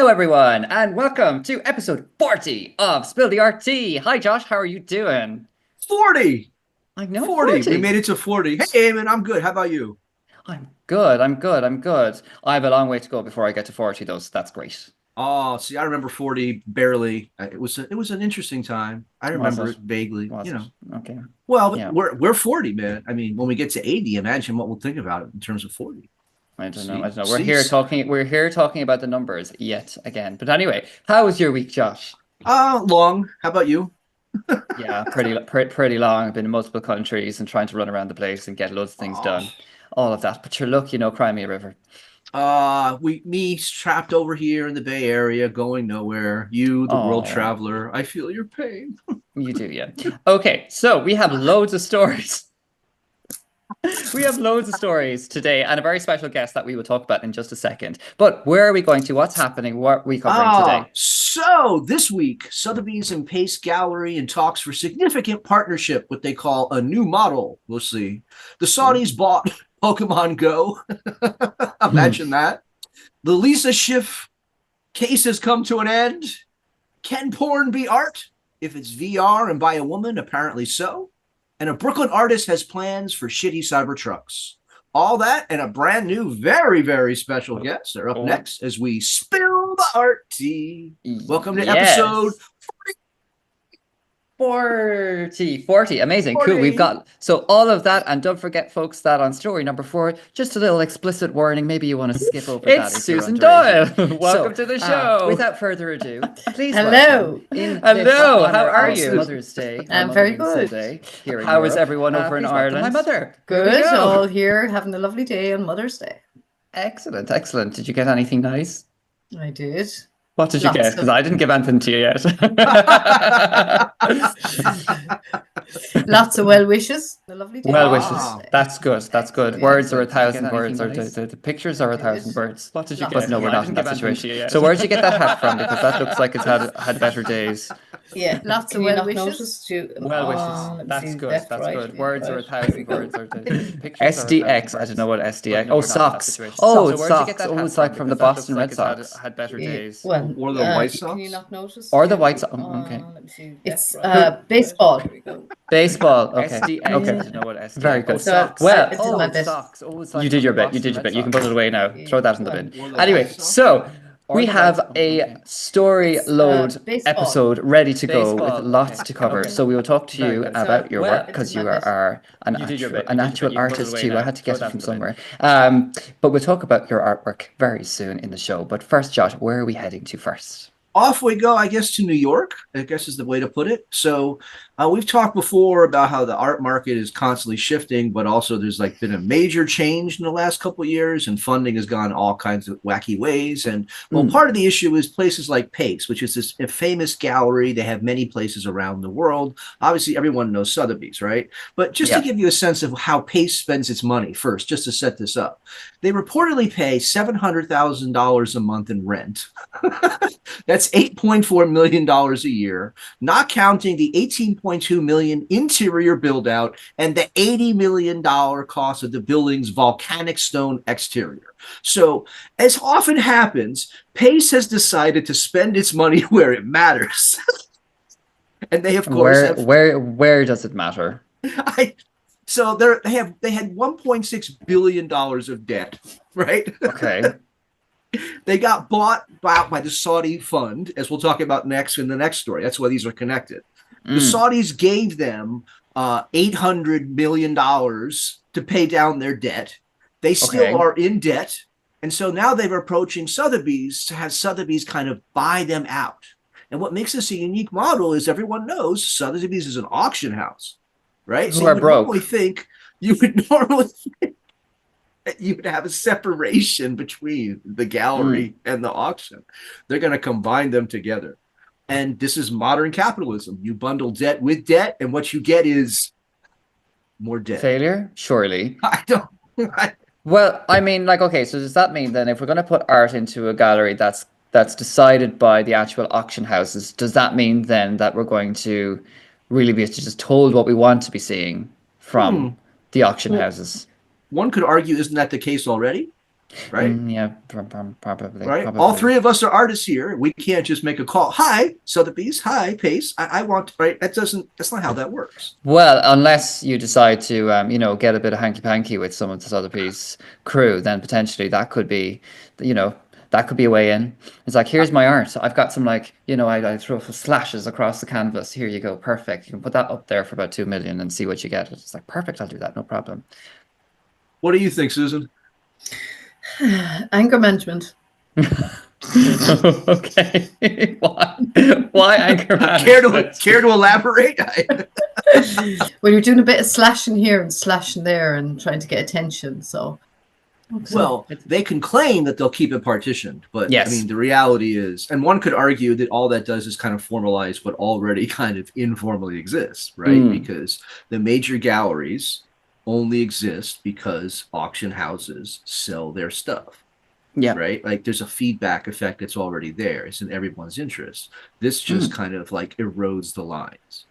Hello, everyone, and welcome to episode 40 of Spill the RT. Hi, Josh. How are you doing? 40. I know 40. We 40. made it to 40. Hey, Eamon, I'm good. How about you? I'm good. I'm good. I'm good. I have a long way to go before I get to 40, though, so that's great. Oh, see, I remember 40 barely. It was an interesting time. I Was remember it? it vaguely. Was it? Okay. Well, but Yeah. we're 40, man. I mean, when we get to 80, imagine what we'll think about it in terms of 40. I don't know. I See, don't know. We're see. here talking. We're here talking about the numbers yet again. But anyway, how was your week, Josh? Long. How about you? Yeah, pretty long. I've been in multiple countries and trying to run around the place and get loads of things Oh, done. All of that. But your luck, cry me a river. me trapped over here in the Bay Area, going nowhere. You, the world Oh. traveler, I feel your pain. You do, yeah. Okay, so we have loads of stories. We have loads of stories today and a very special guest that we will talk about in just a second. But where are we going to? What's happening? What are we covering today? So this week, Sotheby's and Pace Gallery in talks for significant partnership, what they call a new model. We'll see. The Saudis bought Pokemon Go. Imagine that. The Lisa Schiff case has come to an end. Can porn be art? If it's VR and by a woman, apparently so. And a Brooklyn artist has plans for shitty Cybertrucks. All that and a brand new, very, very special guest are up next as we spill the art tea. Welcome to episode Yes. 40. Amazing. Cool. 40. We've got so all of that. And don't forget, folks, that on story number 4, just a little explicit warning. Maybe you want to skip over that. It's Susan Doyle. Welcome to the show. Without further ado, please Hello. Hello. How are you? Mother's Day. I'm very good. How is everyone over in Ireland? My mother. Good. All here having a lovely day on Mother's Day. Excellent. Excellent. Did you get anything nice? I did. What did you get? Because I didn't give anything to you yet. Lots of well wishes. A lovely day. Well wishes. That's good. That's good. Words are 1,000 words, or nice? the pictures are 1,000 words. What did you get? But no, we're not in that situation. So where'd you get that hat from? Because that looks like it's had better days. Yeah, lots of well wishes. Well wishes. That's good. That's good. Words are 1,000 words. Or the pictures SDX. I don't know what SDX. Oh, socks. Oh, it's socks. Oh, it's like from the Boston Red Sox. Had better days. Well, or the White Sox. Can you not notice? Or the White Sox. Okay. Let me see. It's baseball. Baseball. Okay. SDX. Okay. I don't know what SDX. Very good. So, Well, I did my best. Socks. Oh, it's like you did your bit. You did your bit. You can put it away now. Throw that in the bin. Anyway, so we have a story load baseball. episode ready to go with lots to cover. So we will talk to you about your work because you are an actual artist too. I had to get it from somewhere. But we'll talk about your artwork very soon in the show. But first, Josh, where are we heading to first? Off we go, I guess, to New York, I guess is the way to put it. So we've talked before about how the art market is constantly shifting, but also there's been a major change in the last couple of years, and funding has gone all kinds of wacky ways. And part of the issue is places like Pace, which is this famous gallery. They have many places around the world. Obviously, everyone knows Sotheby's, right? But just to give you a sense of how Pace spends its money first, just to set this up, they reportedly pay $700,000 a month in rent. That's $8.4 million a year, not counting the $18.2 million interior build out and the $80 million cost of the building's volcanic stone exterior. So, as often happens, Pace has decided to spend its money where it matters. And they, of course, where does it matter? So they had $1.6 billion of debt, right? Okay. They got bought by the Saudi fund, as we'll talk about next in the next story. That's why these are connected. The Saudis gave them $800 million to pay down their debt. They still are in debt. And so now they're approaching Sotheby's to have Sotheby's kind of buy them out. And what makes this a unique model is everyone knows Sotheby's is an auction house, right? So you would normally think you would have a separation between the gallery and the auction. They're going to combine them together. And this is modern capitalism. You bundle debt with debt, and what you get is more debt. Failure? Surely. I don't. Well, I mean, okay, so does that mean then if we're going to put art into a gallery that's decided by the actual auction houses, does that mean then that we're going to really be just told what we want to be seeing from the auction houses? One could argue, isn't that the case already? right? Yeah, probably. Right. All three of us are artists here. We can't just make a call. Hi, Sotheby's. Hi, Pace. I want, right. That's not how that works. Well, unless you decide to, get a bit of hanky-panky with some of this other piece crew, then potentially that could be a way in. It's like, here's my art. I've got some I throw slashes across the canvas. Here you go. Perfect. You can put that up there for about 2 million and see what you get. It's like, perfect. I'll do that. No problem. What do you think, Susan? Anger management. Okay. Why anger management? Care to elaborate? Well, you're doing a bit of slashing here and slashing there and trying to get attention. So, well, they can claim that they'll keep it partitioned, but yes. I mean, the reality is, and one could argue that all that does is kind of formalize what already kind of informally exists, right? Because the major galleries only exist because auction houses sell their stuff. Yeah. Right. Like there's a feedback effect that's already there. It's in everyone's interest. This just kind of like erodes the lines.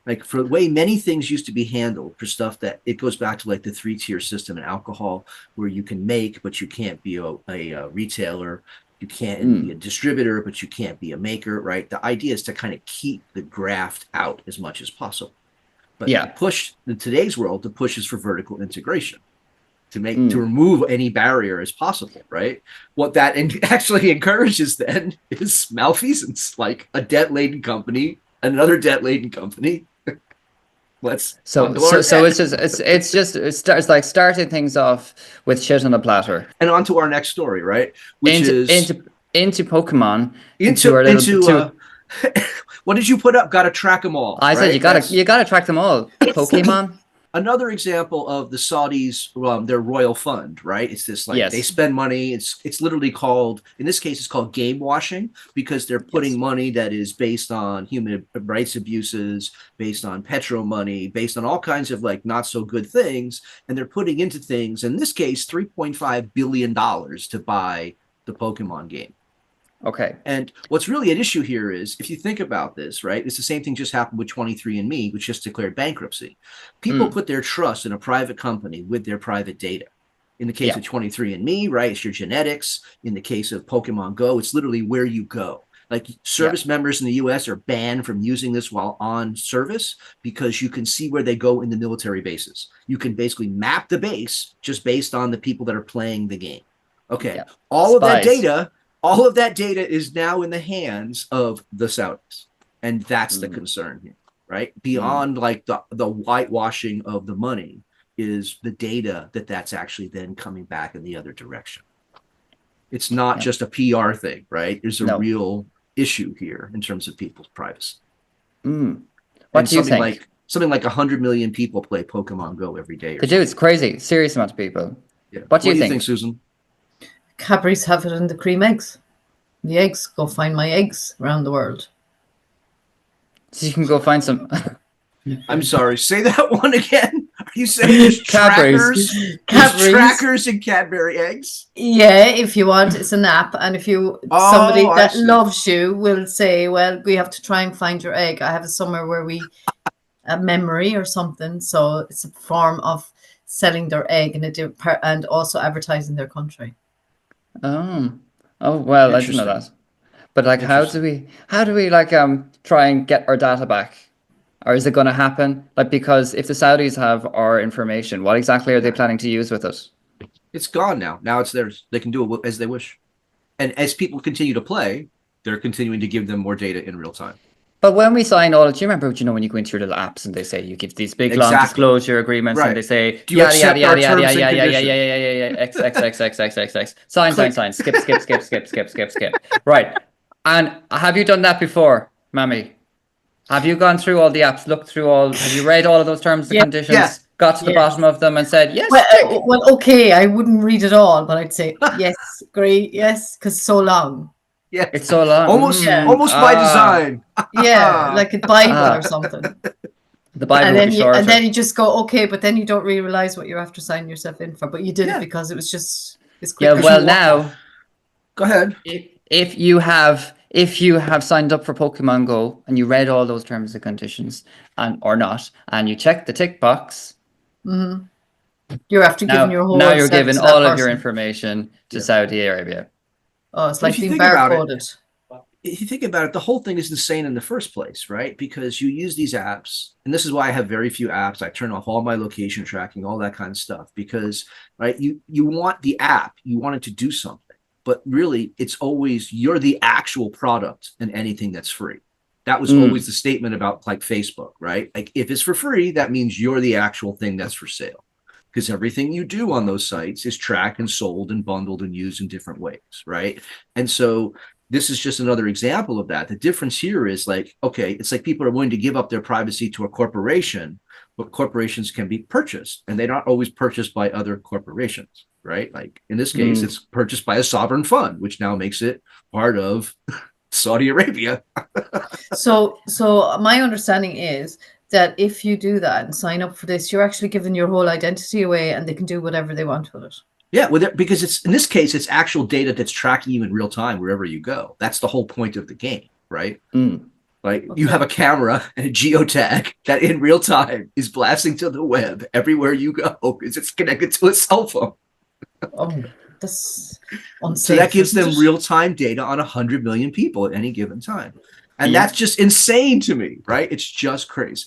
Like for the way many things used to be handled for stuff that it goes back to like the 3-tier system in alcohol where you can make, but you can't be a retailer. You can't be a distributor, but you can't be a maker. Right. The idea is to kind of keep the graft out as much as possible. But in today's world, the push is for vertical integration. To remove any barrier as possible, right? What that actually encourages then is malfeasance, like a debt-laden company, another debt-laden company. So it's like starting things off with shit on a platter, and on to our next story, right? Which into Pokemon, into what did you put up? Got to track them all. I said you gotta track them all. Pokemon. Another example of the Saudis, their royal fund, right? It's this they spend money. It's literally called, in this case, it's called game washing because they're putting money that is based on human rights abuses, based on petro money, based on all kinds of like not so good things, and they're putting into things. In this case, $3.5 billion to buy the Pokemon game. Okay. And what's really at issue here is, if you think about this, right, it's the same thing just happened with 23andMe, which just declared bankruptcy. People put their trust in a private company with their private data. In the case of 23andMe, right, it's your genetics. In the case of Pokemon Go, it's literally where you go. Like service members in the US are banned from using this while on service because you can see where they go in the military bases. You can basically map the base just based on the people that are playing the game. Okay. Yeah. All of that data is now in the hands of the Saudis. And that's the concern here, right? Beyond like the whitewashing of the money is the data that's actually then coming back in the other direction. It's not just a PR thing, right? There's a real issue here in terms of people's privacy. What do you think? Something like 100 million people play Pokemon Go every day. They do. It's crazy. Serious amount of people. Yeah. What do you think, Susan? Cadbury's have it in the cream eggs. The eggs, go find my eggs around the world. So you can go find some. I'm sorry. Say that one again. Are you saying there's trackers in Cadbury eggs? Yeah, if you want, it's an app, and if somebody that loves you will say, "Well, we have to try and find your egg. I have it somewhere where a memory or something." So it's a form of selling their egg and also advertising their country. Oh well, I didn't know that. But like, how do we like try and get our data back? Or is it going to happen? Like, because if the Saudis have our information, what exactly are they planning to use with it? It's gone now. Now it's theirs. They can do it as they wish. And as people continue to play, they're continuing to give them more data in real time. But when we sign all, do you remember, when you go into your little apps and they say you give these big long disclosure agreements and they say yada yada yada yada yada yada yada x x x x x x x sign skip. Right. And have you done that before, Mammy? Have you gone through all the apps, have you read all of those terms and conditions, got to the bottom of them and said, yes? Well, okay, I wouldn't read it all, but I'd say, yes, great, yes, because it's so long. Yeah, it's so long. Almost by design. Yeah, like a Bible or something. The Bible and then you just go, okay, but then you don't really realize what you're after signing yourself in for. But you did it because it's quick. Yeah, well, now, go ahead. If you have signed up for Pokemon Go and you read all those terms and conditions or not, and you check the tick box, You're after giving your whole now you're set giving to that all of your person. information to Saudi Arabia. Oh, it's But like if you being think about it, barcoded. if you think about it, the whole thing is insane in the first place, right? Because you use these apps, and this is why I have very few apps. I turn off all my location tracking, all that kind of stuff, because right, you want the app, you want it to do something, but really, it's always you're the actual product in anything that's free. That was always the statement about like Facebook, right? Like if it's for free, that means you're the actual thing that's for sale. Because everything you do on those sites is tracked and sold and bundled and used in different ways, right? And so this is just another example of that. The difference here is like, okay, it's like people are willing to give up their privacy to a corporation, but corporations can be purchased, and they're not always purchased by other corporations, right? Like in this case, it's purchased by a sovereign fund, which now makes it part of Saudi Arabia. So my understanding is that if you do that and sign up for this, you're actually giving your whole identity away, and they can do whatever they want with it. Yeah, because it's in this case, it's actual data that's tracking you in real time wherever you go. That's the whole point of the game, right? Like you have a camera and a geotag that in real time is blasting to the web everywhere you go because it's connected to a cell phone. Oh, that's unsafe. So that gives them real-time data on 100 million people at any given time. And that's just insane to me, right? It's just crazy.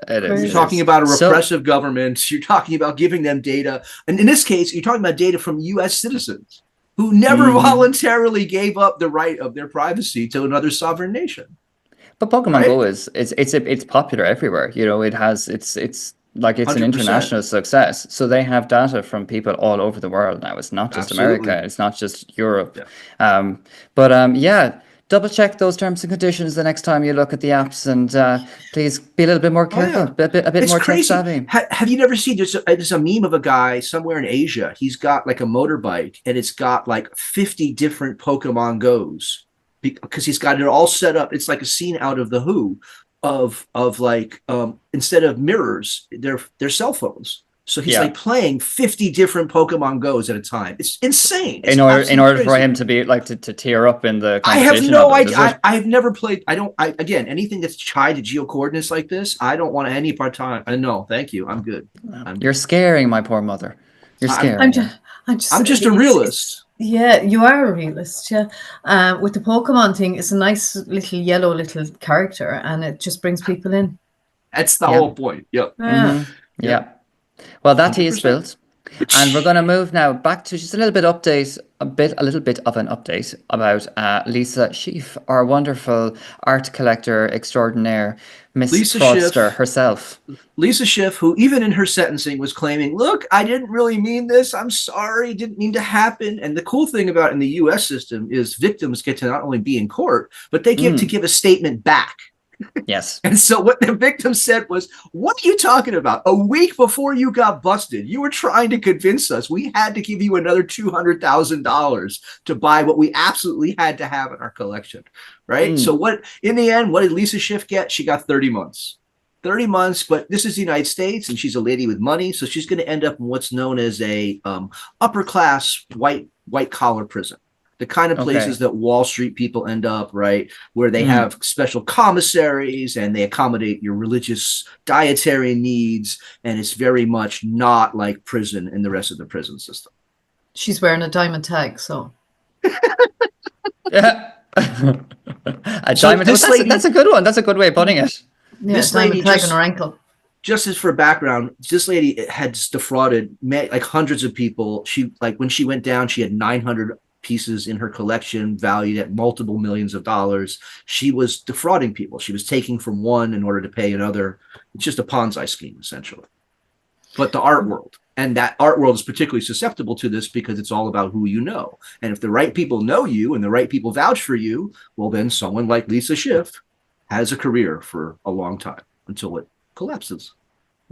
It is. You're talking about a repressive government. You're talking about giving them data. And in this case, you're talking about data from U.S. citizens who never voluntarily gave up the right of their privacy to another sovereign nation. But Pokemon Go it's popular everywhere. You know, it's like it's 100%. An international success. So they have data from people all over the world now. It's not just America. It's not just Europe. Yeah. Double check those terms and conditions the next time you look at the apps, and please be a little bit more careful, a bit more tech savvy. Have you never seen there's a meme of a guy somewhere in Asia? He's got like a motorbike, and it's got like 50 different Pokemon Go's because he's got it all set up. It's like a scene out of The Who of like instead of mirrors, they're cell phones. So he's like playing 50 different Pokemon Go's at a time. It's insane. It's in order for him to be like to tear up in the I have no idea. I've never played. Again, anything that's tied to geo coordinates like this, I don't want any part time. No, thank you. I'm good. You're scaring my poor mother. You're scaring. I'm just a realist. Yeah, you are a realist. Yeah. With the Pokemon thing, it's a nice little yellow little character, and it just brings people in. That's the whole point. Yep. Yeah. Well, that tea is spilled, and we're going to move now back to just a little bit of an update about Lisa Schiff, our wonderful art collector extraordinaire, Miss Fraudster herself. Lisa Schiff, who even in her sentencing was claiming, "Look, I didn't really mean this. I'm sorry, didn't mean to happen." And the cool thing about in the U.S. system is victims get to not only be in court, but they get to give a statement back. Yes. And so what the victim said was, "What are you talking about? A week before you got busted, you were trying to convince us we had to give you another $200,000 to buy what we absolutely had to have in our collection." Right. So in the end, what did Lisa Schiff get? She got 30 months. 30 months, but this is the United States, and she's a lady with money, so she's going to end up in what's known as a upper class white collar prison. The kind of places that Wall Street people end up, right, where they have special commissaries and they accommodate your religious dietary needs, and it's very much not like prison in the rest of the prison system. She's wearing a diamond tag, so. Yeah. A diamond tag. That's a good one. That's a good way of putting it. Yeah, this lady tag on her ankle. Just as for background, this lady had defrauded like hundreds of people. When she went down, she had 900 pieces in her collection valued at multiple millions of dollars. She was defrauding people. She was taking from one in order to pay another. It's just a Ponzi scheme, essentially. But the art world, and that art world is particularly susceptible to this because it's all about who you know. And if the right people know you and the right people vouch for you, well, then someone like Lisa Schiff has a career for a long time until it collapses.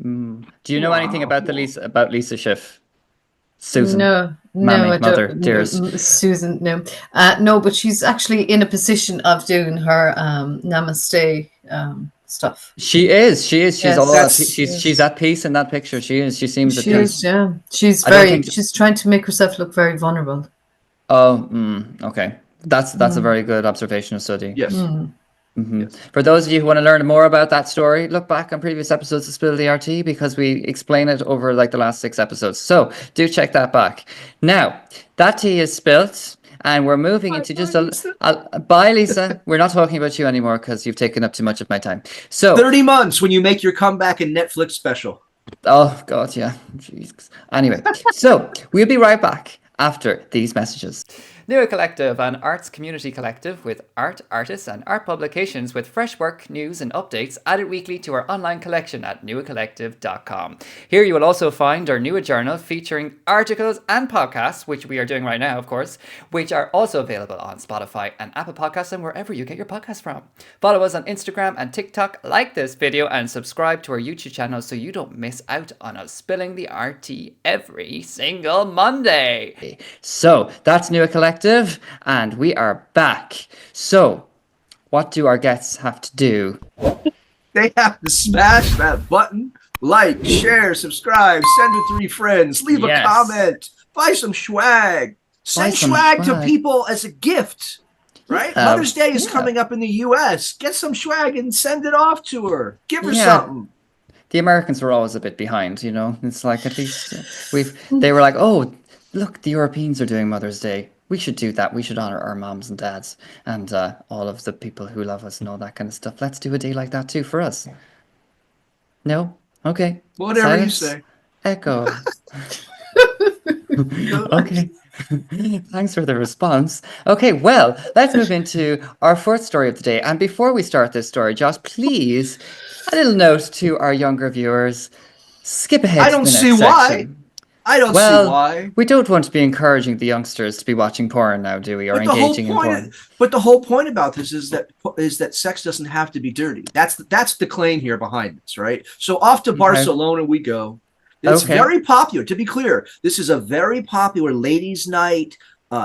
Do you know anything about Lisa Schiff? Susan. No, I don't. Tears. Susan, no. No, but she's actually in a position of doing her namaste stuff. She is. She's she's at peace in that picture. She is. She seems at peace. Yeah. She's trying to make herself look very vulnerable. Oh, okay. That's a very good observation of study. Yes. Yes. For those of you who want to learn more about that story, look back on previous episodes of Spill the RT because we explain it over like the last 6 episodes. So do check that back. Now, that tea is spilt and we're moving into just bye, Lisa. We're not talking about you anymore because you've taken up too much of my time. So 30 months when you make your comeback in Netflix special. Oh, God, yeah. Jesus. Anyway, so we'll be right back after these messages. New Collective, an arts community collective with art, artists and art publications with fresh work, news and updates added weekly to our online collection at newacollective.com. Here you will also find our Newa journal featuring articles and podcasts, which we are doing right now, of course, which are also available on Spotify and Apple Podcasts and wherever you get your podcasts from. Follow us on Instagram and TikTok, like this video and subscribe to our YouTube channel so you don't miss out on us spilling the RT every single Monday. So that's Newa Collective. And we are back. So, what do our guests have to do? They have to smash that button, like, share, subscribe, send to 3 friends, leave a comment, buy some swag, send swag to people as a gift. Right? Mother's Day is coming up in the US. Get some swag and send it off to her. Give her something. The Americans were always a bit behind, you know. It's like at least they were like, oh, look, the Europeans are doing Mother's Day. We should do that. We should honor our moms and dads and all of the people who love us and all that kind of stuff. Let's do a day like that too for us. No? Okay. Whatever you say. Echo. Okay. Thanks for the response. Okay, well, let's move into our 4th story of the day. And before we start this story, Josh, please, a little note to our younger viewers. Skip ahead to the next section. I don't see why. We don't want to be encouraging the youngsters to be watching porn now, do we? Or engaging in porn. But the whole point about this is that sex doesn't have to be dirty. That's the claim here behind this, right? So off to Barcelona we go. It's very popular. To be clear, this is a very popular ladies' night,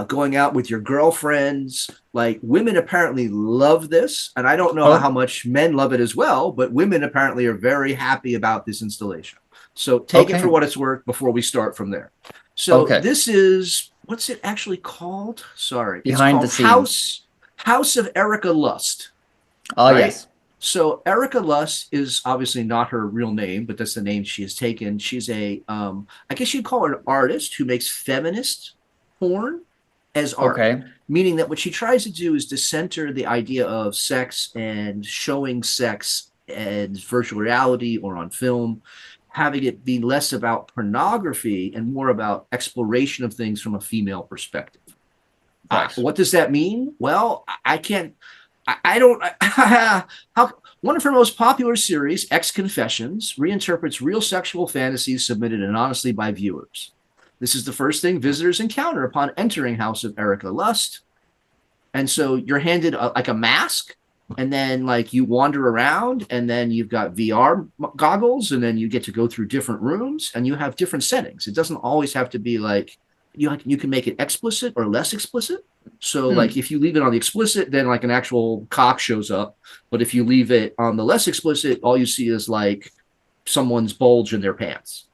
going out with your girlfriends. Like, women apparently love this, and I don't know how much men love it as well, but women apparently are very happy about this installation. So take it for what it's worth before we start from there. So this is, what's it actually called? Sorry. Behind the scenes. House of Erika Lust. Oh, right? Yes. So Erika Lust is obviously not her real name, but that's the name she has taken. She's a, I guess you'd call her an artist who makes feminist porn as art. Meaning that what she tries to do is to center the idea of sex and showing sex as virtual reality or on film, having it be less about pornography and more about exploration of things from a female perspective. What does that mean? Well, one of her most popular series, X Confessions, reinterprets real sexual fantasies submitted anonymously by viewers. This is the first thing visitors encounter upon entering House of Erika Lust. And so you're handed like a mask, and then like you wander around, and then you've got VR goggles, and then you get to go through different rooms, and you have different settings. It doesn't always have to be like you can make it explicit or less explicit. So like if you leave it on the explicit, then like an actual cock shows up. But if you leave it on the less explicit, all you see is like someone's bulge in their pants.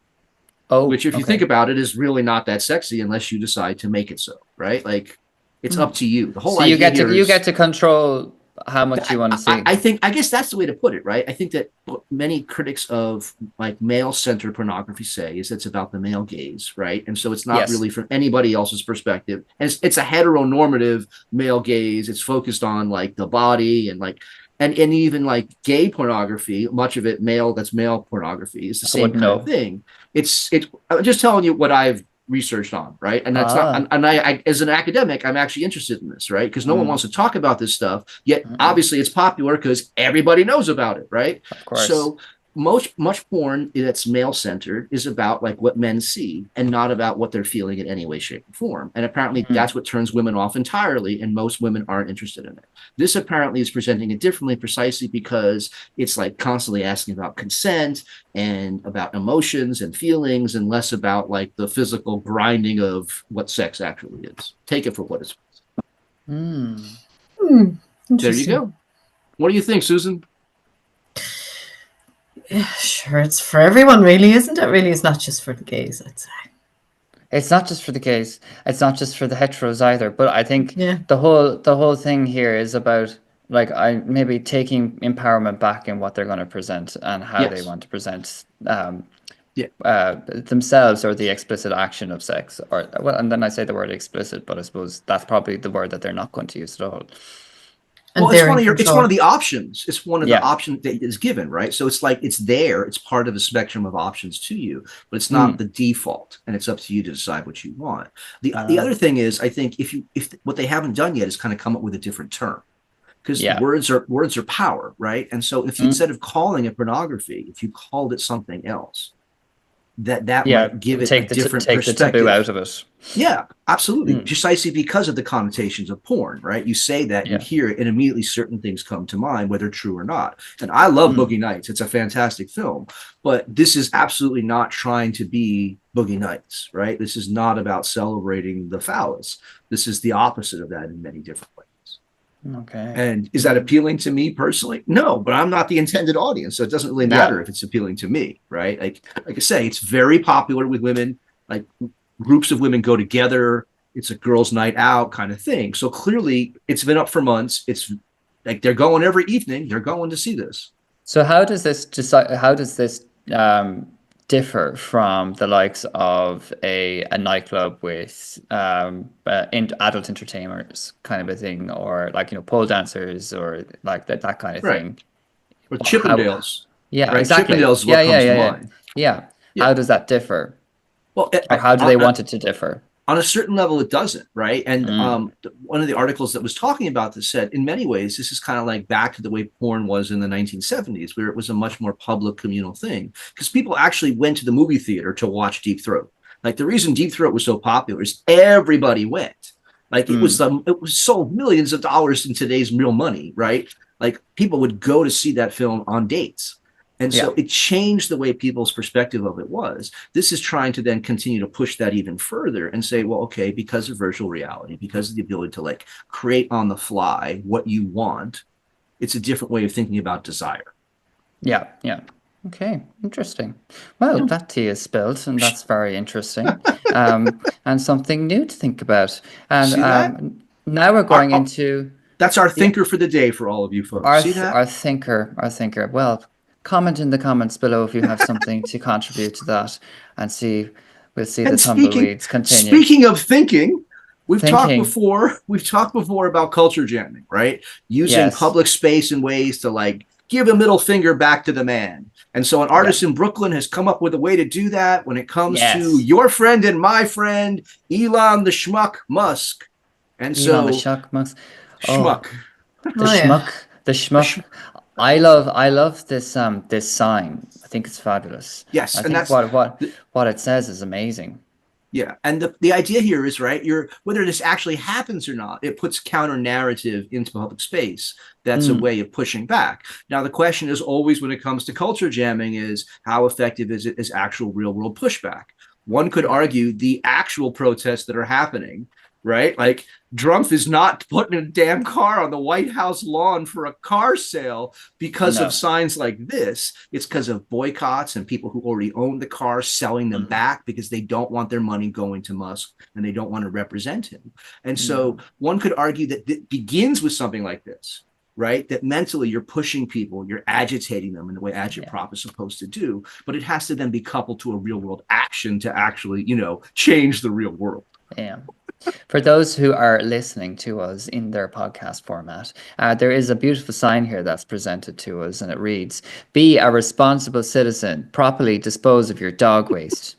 Which if you think about it is really not that sexy unless you decide to make it so, right? Like it's up to you. The whole idea you get to control how much you want to see. I guess that's the way to put it, right? I think that what many critics of like male-centered pornography say is it's about the male gaze, right? And so it's not really from anybody else's perspective. And it's a heteronormative male gaze. It's focused on like the body and like and even like gay pornography, much of it that's male pornography is the same kind of thing. I'm just telling you what I've researched on, right? And that's not, and I as an academic, I'm actually interested in this, right? Because no one wants to talk about this stuff, yet obviously it's popular because everybody knows about it, right? Of course. So much porn that's male-centered is about like what men see and not about what they're feeling in any way, shape, or form. And apparently that's what turns women off entirely, and most women aren't interested in it. This apparently is presenting it differently precisely because it's like constantly asking about consent and about emotions and feelings and less about like the physical grinding of what sex actually is. Take it for what it's worth. There you go. What do you think, Susan? Yeah, sure, it's for everyone, really, isn't it? Really, it's not just for the gays, I'd say. It's not just for the gays. It's not just for the heteros either. But I think the whole thing here is about like maybe taking empowerment back in what they're going to present and how they Yes. want to present Yeah. themselves or the explicit action of sex, or well, and then I say the word explicit, but I suppose that's probably the word that they're not going to use at all. And Well, it's one of the options. It's one of the Yeah. options that is given, right? So it's like it's there. It's part of a spectrum of options to you, but it's not the default, and it's up to you to decide what you want. The other thing is, I think if what they haven't done yet is kind of come up with a different term, because words are power, right? And so if you, instead of calling it pornography, if you called it something else, that might give it a different perspective. The taboo out of it. Yeah, absolutely. Precisely because of the connotations of porn, right? You say that, you hear it, and immediately certain things come to mind, whether true or not. And I love Boogie Nights. It's a fantastic film. But this is absolutely not trying to be Boogie Nights, right? This is not about celebrating the phallus. This is the opposite of that in many different ways. Okay. And is that appealing to me personally? No, but I'm not the intended audience, so it doesn't really matter if it's appealing to me, right? Like I say, it's very popular with women. Like groups of women go together. It's a girls' night out kind of thing. So clearly, it's been up for months. It's like they're going every evening. They're going to see this. So how does this differ from the likes of a nightclub with adult entertainers kind of a thing, or like, pole dancers, or like that kind of thing? Or Chippendales. Yeah, right? exactly. Chippendales is what comes to mind. Yeah. How does that differ? Well, or how do they want it to differ? On a certain level, it doesn't, right? And one of the articles that was talking about this said, in many ways, this is kind of like back to the way porn was in the 1970s, where it was a much more public communal thing, because people actually went to the movie theater to watch Deep Throat. Like the reason Deep Throat was so popular is everybody went. Like it was sold millions of dollars in today's real money, right? Like people would go to see that film on dates. And so it changed the way people's perspective of it was. This is trying to then continue to push that even further and say, well, okay, because of virtual reality, because of the ability to like create on the fly what you want, it's a different way of thinking about desire. Yeah. Okay, interesting. Well, that tea is spilled, and that's very interesting, and something new to think about. And now we're going into... That's our thinker for the day for all of you folks. See that? Our thinker. Well, comment in the comments below if you have something to contribute to that, and we'll see the tumbleweeds continue. Speaking of thinking, we've talked before about culture jamming, right? Using public space in ways to like give a middle finger back to the man. And so an artist in Brooklyn has come up with a way to do that when it comes to your friend and my friend, Elon the Schmuck Musk. And Elon the Schmuck Musk. Schmuck. The schmuck. I love this this sign. I think it's fabulous. Yes, I think what it says is amazing. Yeah, and the idea here is, right, whether this actually happens or not, it puts counter narrative into public space. That's a way of pushing back. Now, the question is always, when it comes to culture jamming, is how effective is it as actual real world pushback? One could argue the actual protests that are happening, right? Like Drumpf is not putting a damn car on the White House lawn for a car sale because of signs like this. It's because of boycotts and people who already own the car selling them back because they don't want their money going to Musk and they don't want to represent him. And so one could argue that it begins with something like this, right? That mentally you're pushing people, you're agitating them in the way agitprop is supposed to do, but it has to then be coupled to a real world action to actually, change the real world. Yeah. For those who are listening to us in their podcast format, there is a beautiful sign here that's presented to us, and it reads, "Be a responsible citizen. Properly dispose of your dog waste.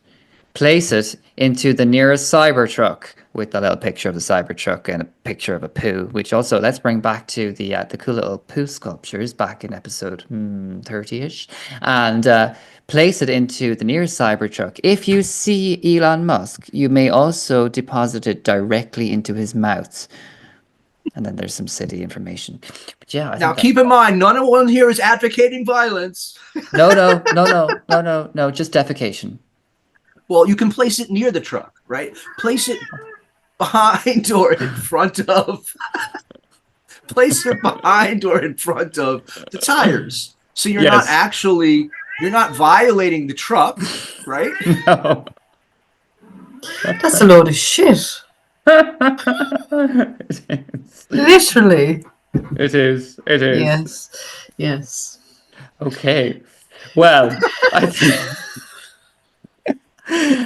Place it into the nearest Cybertruck," with a little picture of the Cybertruck and a picture of a poo, which also, let's bring back to the cool little poo sculptures back in episode 30-ish. And place it into the nearest Cybertruck. If you see Elon Musk, you may also deposit it directly into his mouth. And then there's some city information. But yeah, now keep in mind, none of one here is advocating violence. No, just defecation. Well, you can place it near the truck, right? Place it behind or in front of. Place it behind or in front of the tires. So you're not violating the truck, right? No. That's a load of shit. Literally. It is. It is. Yes. Okay. Well, I think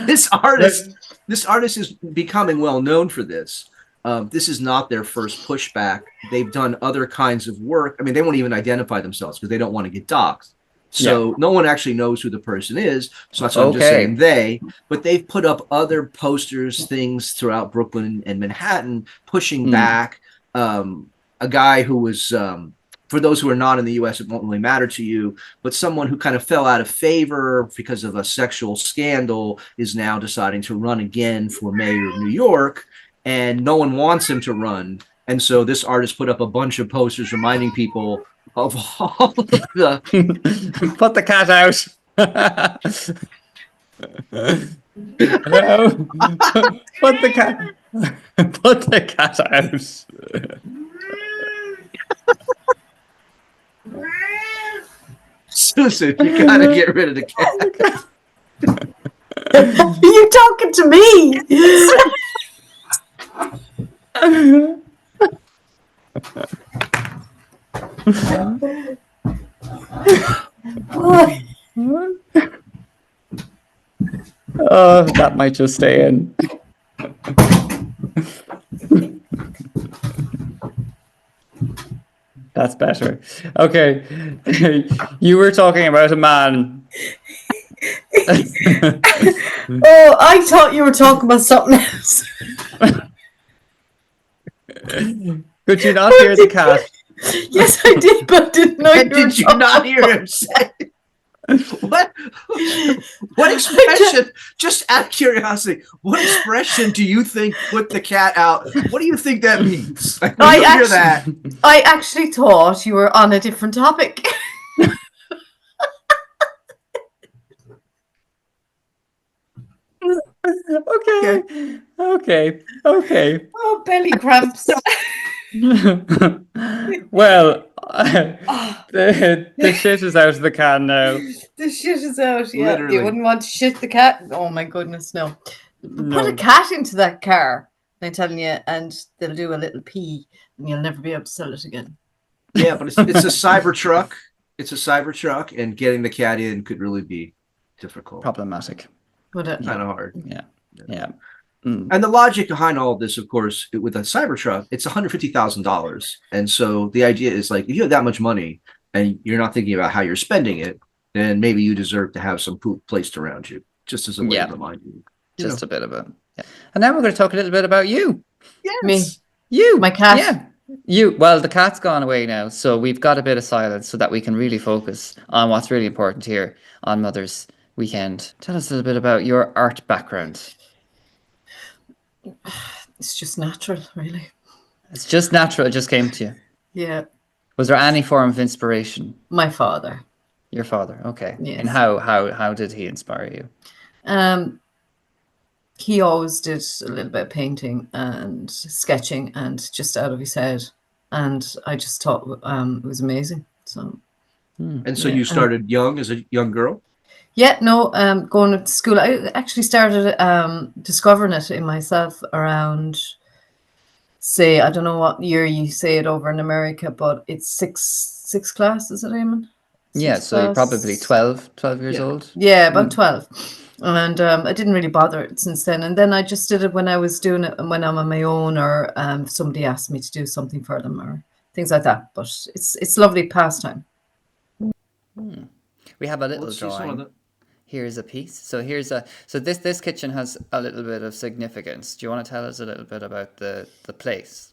this artist is becoming well known for this. This is not their first pushback. They've done other kinds of work. I mean, they won't even identify themselves because they don't want to get doxxed. So no one actually knows who the person is. So that's what I'm just saying they. But they've put up other posters, things throughout Brooklyn and Manhattan, pushing back. A guy who was, for those who are not in the U.S., it won't really matter to you, but someone who kind of fell out of favor because of a sexual scandal is now deciding to run again for mayor of New York, and no one wants him to run. And so this artist put up a bunch of posters reminding people of all of the... Put the cat out. Hello? Put the cat out. Susan, you gotta get rid of the cat. Are you talking to me? Oh, that might just stay in. That's better. Okay. You were talking about a man. Oh, I thought you were talking about something else. Could you not hear the cat? Yes, I did, but didn't know you Did you not hear him say? What expression? Just out of curiosity, what expression do you think put the cat out? What do you think that means? Like, when you hear that, I actually thought you were on a different topic. Okay. Oh, belly cramps. Well, the shit is out of the can now. The shit is out, yeah. Literally. You wouldn't want to shit the cat? Oh my goodness, no. Put a cat into that car, I'm telling you, and they'll do a little pee, and you'll never be able to sell it again. Yeah, but it's a Cybertruck. It's a Cybertruck, and getting the cat in could really be difficult. Problematic. Would it? Kind of hard. Yeah. And the logic behind all of this, of course, with a Cybertruck, it's $150,000. And so the idea is, like, if you have that much money and you're not thinking about how you're spending it, then maybe you deserve to have some poop placed around you, just as a way to remind you. Just a bit of it. Yeah. And now we're going to talk a little bit about you. Yes. Me. You. My cat. Yeah. You. Well, the cat's gone away now, so we've got a bit of silence so that we can really focus on what's really important here on Mother's Weekend. Tell us a little bit about your art background. It's just natural, really. It's just natural. It just came to you. Yeah. Was there any form of inspiration? My father. Your father. Okay. Yes. And how did he inspire you? He always did a little bit of painting and sketching and just out of his head. And I just thought it was amazing. So. And so you started young, as a young girl? Yeah, no, going to school. I actually started discovering it in myself around, say, I don't know what year you say it over in America, but it's sixth class, is it, Eamonn? Yeah, so you're probably 12 years old? Yeah, about 12. And I didn't really bother it since then. And then I just did it when I was doing it when I'm on my own, or somebody asked me to do something for them or things like that. But it's lovely pastime. We have a little drawing. Here's a piece. So this kitchen has a little bit of significance. Do you want to tell us a little bit about the place?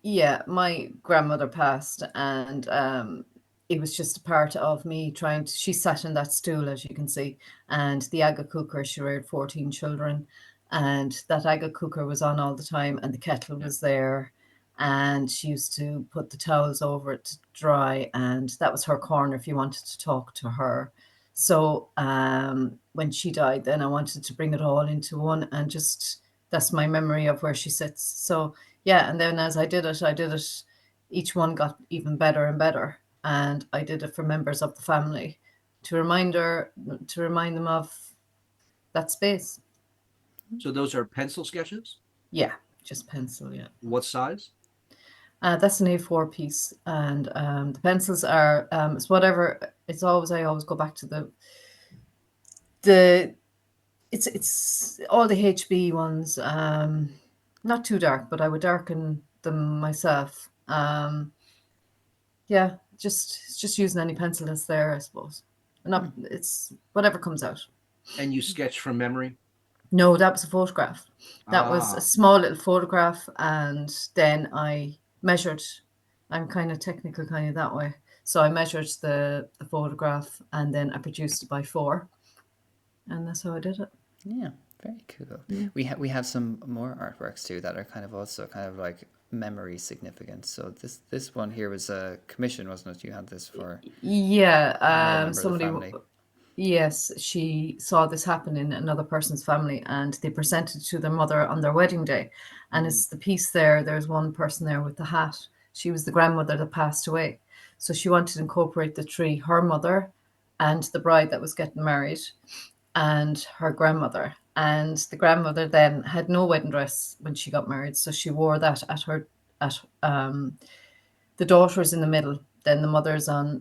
Yeah, my grandmother passed, and it was just a part of me she sat in that stool, as you can see, and the Aga cooker, she reared 14 children, and that Aga cooker was on all the time, and the kettle was there, and she used to put the towels over it to dry, and that was her corner if you wanted to talk to her. So when she died, then I wanted to bring it all into one, and just that's my memory of where she sits. So yeah, and then as I did it, each one got even better and better, and I did it for members of the family to remind them of that space. So those are pencil sketches? Yeah, just pencil. Yeah. What size? That's an A4 piece, and the pencils are it's whatever. It's always I always go back to the it's all the HB ones. Not too dark, but I would darken them myself. Yeah, just using any pencil that's there, I suppose. Not it's whatever comes out. And you sketch from memory? No, that was a photograph. That was a small little photograph, and then I measured. I'm kind of technical, kind of that way. So I measured the photograph, and then I produced it by 4, and that's how I did it. Yeah, very cool. We have some more artworks too that are kind of also kind of like memory significant. So this one here was a commission, wasn't it? You had this for somebody. Yes, she saw this happen in another person's family, and they presented to their mother on their wedding day. And it's the piece there. There's one person there with the hat. She was the grandmother that passed away. So she wanted to incorporate the 3, her mother and the bride that was getting married and her grandmother. And the grandmother then had no wedding dress when she got married. So she wore that the daughter's in the middle. Then the mother's on,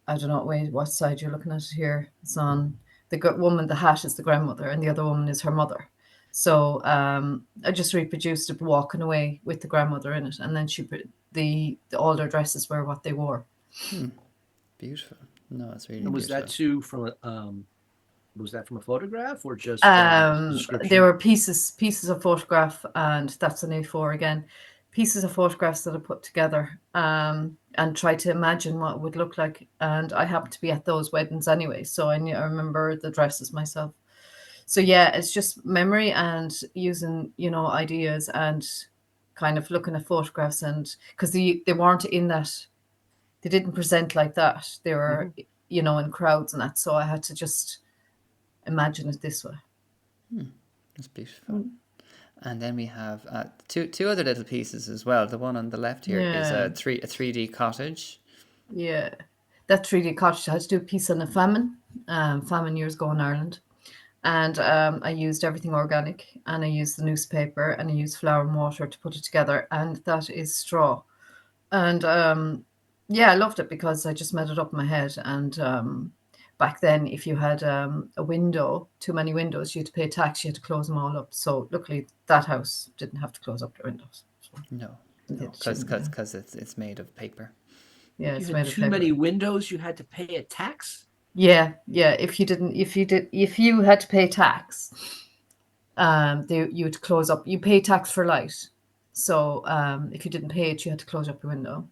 I don't know what side you're looking at it here. It's on the woman, the hat is the grandmother, and the other woman is her mother. So I just reproduced it walking away with the grandmother in it, and then all their dresses were what they wore. Beautiful. No, it's really. And was beautiful. that too from was that from a photograph or just there were pieces of photograph, and that's an A4 again. Pieces of photographs that I put together and try to imagine what it would look like. And I happened to be at those weddings anyway, so I remember the dresses myself. So yeah, it's just memory and using, ideas and kind of looking at photographs, and because they weren't in that, they didn't present like that. They were, in crowds and that. So I had to just imagine it this way. That's beautiful. And then we have two other little pieces as well. The one on the left here is a 3D cottage. Yeah, that 3D cottage, I had to do a piece on a famine years ago in Ireland. And I used everything organic, and I used the newspaper, and I used flour and water to put it together. And that is straw. And I loved it because I just made it up in my head. And back then, if you had a window, too many windows, you had to pay tax. You had to close them all up. So luckily, that house didn't have to close up their windows. So no, because it's made of paper. Yeah, it's made of paper. Too many windows, you had to pay a tax. Yeah. If you had to pay tax, you would close up. You pay tax for light. So if you didn't pay it, you had to close up your window.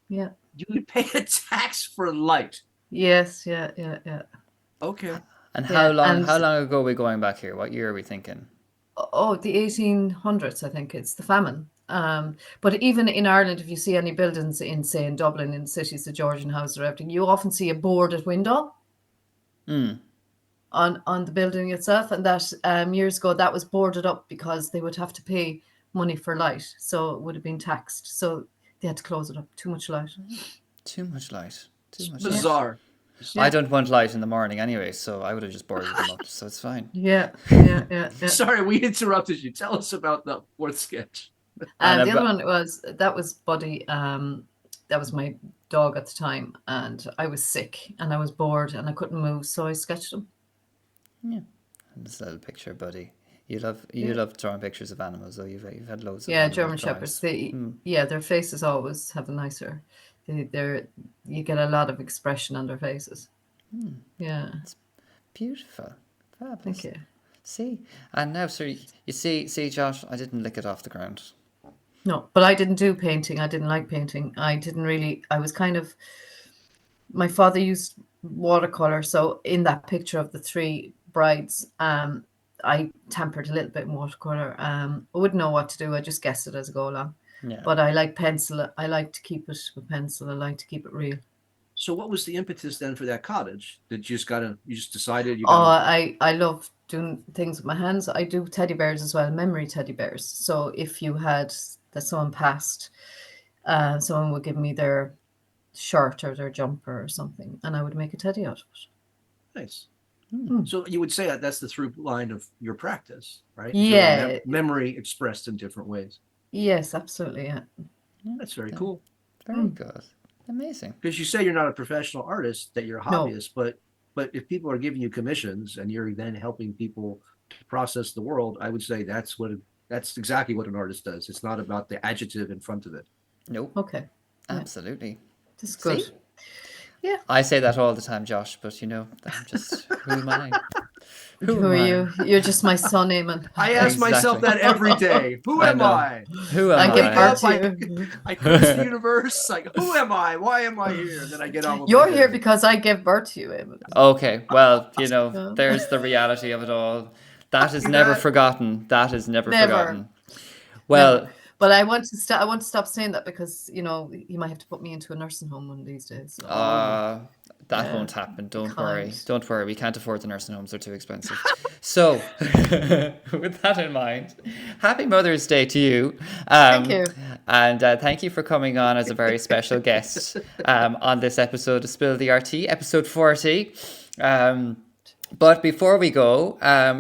Yeah. You would pay a tax for light. Yes. Yeah. Okay. And how long ago are we going back here? What year are we thinking? Oh, the 1800s, I think. It's the famine. But even in Ireland, if you see any buildings in, say, in Dublin, in cities, the Georgian house or everything, you often see a boarded window on the building itself. And that years ago, that was boarded up because they would have to pay money for light. So it would have been taxed. So they had to close it up. Too much light. Too much light. Bizarre. I don't want light in the morning anyway, so I would have just boarded them up. So it's fine. Yeah. Sorry, we interrupted you. Tell us about the fourth sketch. And the other one was Buddy. That was my dog at the time, and I was sick and I was bored and I couldn't move, so I sketched him. Yeah, and this little picture, Buddy. You love drawing pictures of animals, though. You've had loads of German shepherds. Their faces always have a nicer. You get a lot of expression on their faces. Yeah, it's beautiful. Fabulous. Thank you. See, and now, sir, you see, Josh, I didn't lick it off the ground. No, but I didn't do painting. I didn't like painting. I was kind of. My father used watercolor, so in that picture of the 3 brides, I tampered a little bit in watercolor. I wouldn't know what to do. I just guessed it as I go along. Yeah. But I like pencil. I like to keep it with pencil. I like to keep it real. So what was the impetus then for that cottage? Did you just decided you I love doing things with my hands. I do teddy bears as well, memory teddy bears. So if you had that someone passed, someone would give me their shirt or their jumper or something, and I would make a teddy out of it. Nice. So you would say that's the through line of your practice, right? Yeah. Memory expressed in different ways. Yes, absolutely. Yeah. That's very cool. Very good. Amazing. Because you say you're not a professional artist, that you're a hobbyist, but if people are giving you commissions and you're then helping people to process the world, I would say that's exactly what an artist does. It's not about the adjective in front of it. Nope. Okay. Absolutely. That's good. See? Yeah. I say that all the time, Josh, but I'm just, who am I? Who are you? You're just my son, Eamonn. I ask myself that every day. Who am I? Who am I? I give birth to you. I curse the universe. Like, who am I? Why am I here? And then I get on with You're here because I give birth to you, Eamonn. Okay, well, there's the reality of it all. That is never forgotten. That is never forgotten. Well, never. But I want to stop saying that because you might have to put me into a nursing home one of these days. That won't happen. Don't worry. Don't worry. We can't afford the nursing homes. They're too expensive. So, with that in mind, happy Mother's Day to you. Thank you. And thank you for coming on as a very special guest on this episode of Spill the RT, episode 40. But before we go,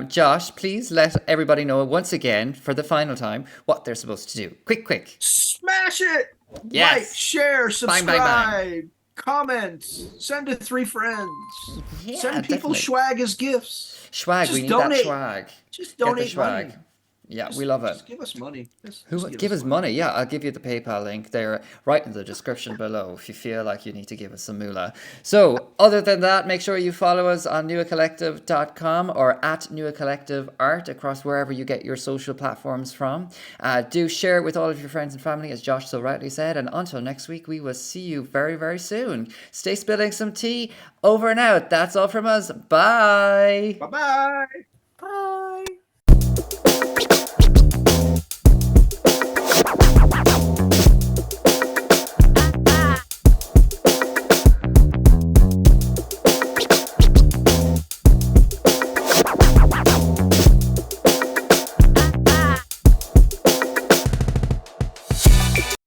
Josh, please let everybody know once again, for the final time, what they're supposed to do. Quick. Smash it! Yes. Like, share, subscribe. Bang. Comment, send to 3 friends. Yeah, send people definitely. swag as gifts. Swag, Just we need donate. that swag. Just donate Get the swag. money. Yeah, we love it. Just give us money. Give us money. Yeah, I'll give you the PayPal link there right in the description below if you feel like you need to give us some moolah. So, other than that, make sure you follow us on newacollective.com or at newacollectiveart across wherever you get your social platforms from. Do share it with all of your friends and family, as Josh so rightly said. And until next week, we will see you very, very soon. Stay spilling some tea. Over and out. That's all from us. Bye. Bye-bye. Bye.